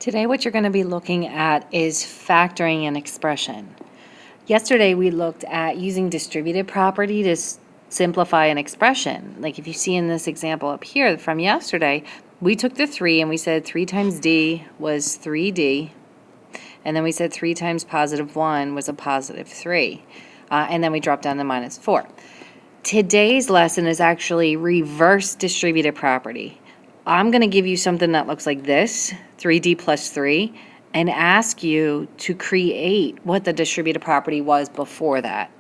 Today what you're going to be looking at is factoring an expression. Yesterday we looked at using distributed property to simplify an expression. Like if you see in this example up here from yesterday, we took the 3 and we said 3 times d was 3d, and then we said 3 times positive 1 was a positive 3, and then we dropped down to minus 4. Today's lesson is actually reverse distributed property. I'm going to give you something that looks like this, 3d plus 3, and ask you to create what the distributed property was before that.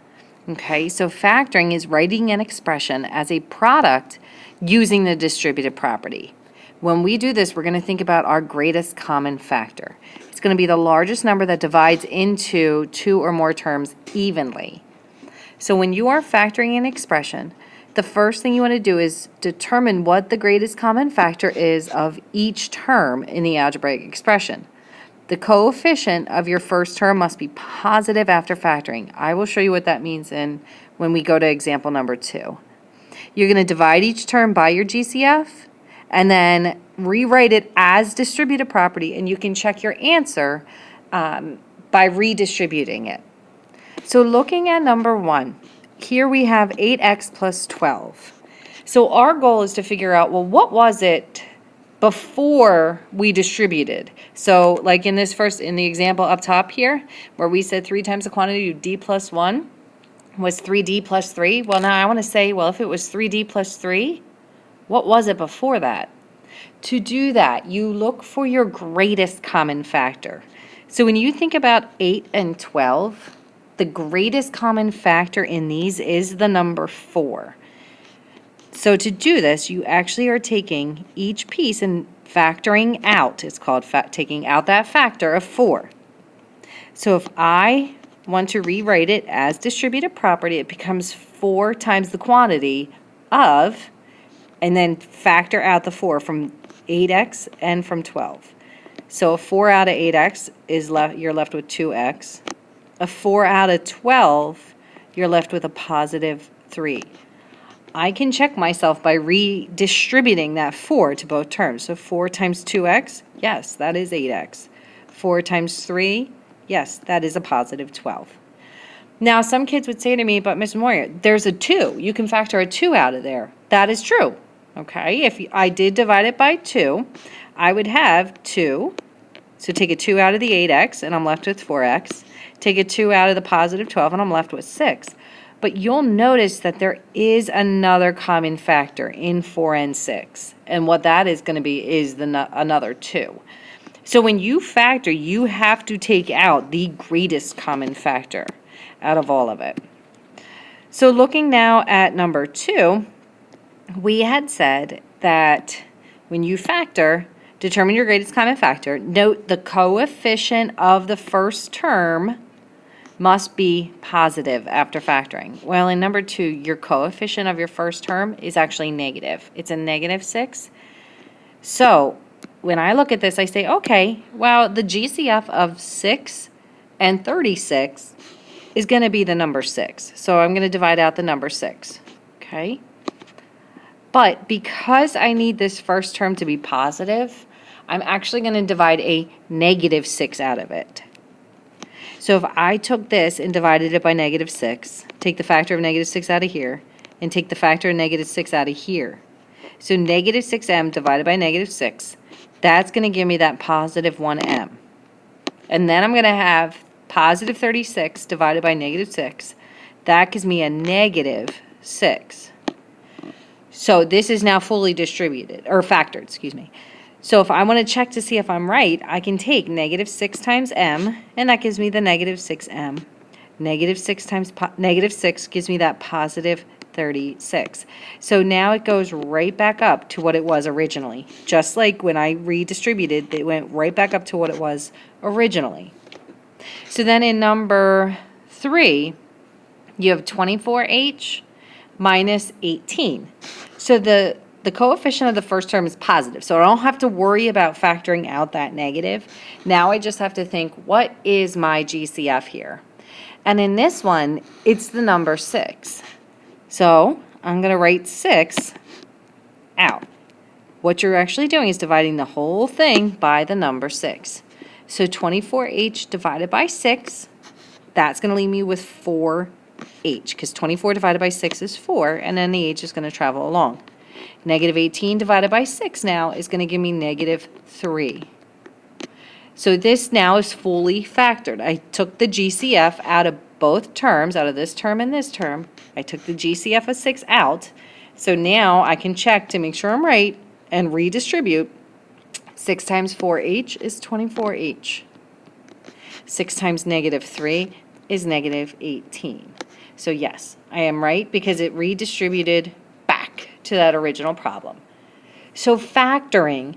Okay, so factoring is writing an expression as a product using the distributed property. When we do this, we're going to think about our greatest common factor. It's going to be the largest number that divides into two or more terms evenly. So when you are factoring an expression, the first thing you want to do is determine what the greatest common factor is of each term in the algebraic expression. The coefficient of your first term must be positive after factoring. I will show you what that means when we go to example number 2. You're going to divide each term by your GCF and then rewrite it as distributed property, and you can check your answer by redistributing it. So looking at number 1, here we have 8x plus 12. So our goal is to figure out, well, what was it before we distributed? So like in the example up top here, where we said 3 times the quantity of d plus 1 was 3d plus 3. Well, now I want to say, well, if it was 3d plus 3, what was it before that? To do that, you look for your greatest common factor. So when you think about 8 and 12, the greatest common factor in these is the number 4. So to do this, you actually are taking each piece and factoring out. It's called taking out that factor of 4. So if I want to rewrite it as distributed property, it becomes 4 times the quantity of, and then factor out the 4 from 8x and from 12. So a 4 out of 8x is you're left with 2x. A 4 out of 12, you're left with a positive 3. I can check myself by redistributing that 4 to both terms. So 4 times 2x, yes, that is 8x. 4 times 3, yes, that is a positive 12. Now, some kids would say to me, but Ms. Moyer, there's a 2. You can factor a 2 out of there. That is true. Okay, if I did divide it by 2, I would have 2. So take a 2 out of the 8x, and I'm left with 4x. Take a 2 out of the positive 12, and I'm left with 6. But you'll notice that there is another common factor in 4 and 6. And what that is going to be is another 2. So when you factor, you have to take out the greatest common factor out of all of it. So looking now at number 2, we had said that when you factor, determine your greatest common factor. Note the coefficient of the first term must be positive after factoring. Well, in number 2, your coefficient of your first term is actually negative. It's a negative 6. So when I look at this, I say, okay, well, the GCF of 6 and 36 is going to be the number 6. So I'm going to divide out the number 6. Okay? But because I need this first term to be positive, I'm actually going to divide a negative 6 out of it. So if I took this and divided it by negative 6, take the factor of negative 6 out of here, and take the factor of negative 6 out of here. So negative 6m divided by negative 6, that's going to give me that positive 1m. And then I'm going to have positive 36 divided by negative 6. That gives me a negative 6. So this is now fully distributed, or factored, excuse me. So if I want to check to see if I'm right, I can take negative 6 times m, and that gives me the negative 6m. Negative 6 times negative 6 gives me that positive 36. So now it goes right back up to what it was originally. Just like when I redistributed, it went right back up to what it was originally. So then in number 3, you have 24h minus 18. So the coefficient of the first term is positive, so I don't have to worry about factoring out that negative. Now I just have to think, what is my GCF here? And in this one, it's the number 6. So I'm going to write 6 out. what you're actually doing is dividing the whole thing by the number 6. So 24h divided by 6, that's going to leave me with 4h, because 24 divided by 6 is 4, and then the h is going to travel along. Negative 18 divided by 6 now is going to give me negative 3. So this now is fully factored. I took the GCF out of both terms, out of this term and this term. I took the GCF of 6 out. So now I can check to make sure I'm right and redistribute. 6 times 4h is 24h. 6 times negative 3 is negative 18. So yes, I am right because it redistributed back to that original problem. So factoring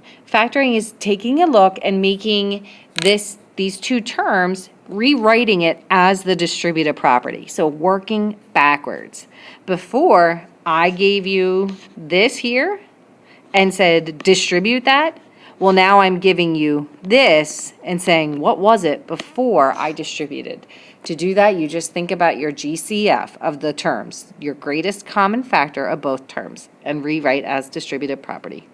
is taking a look and making these two terms, rewriting it as the distributive property. So working backwards. Before, I gave you this here and said distribute that. Well, now I'm giving you this and saying, what was it before I distributed? To do that, you just think about your GCF of the terms, your greatest common factor of both terms, and rewrite as distributive property.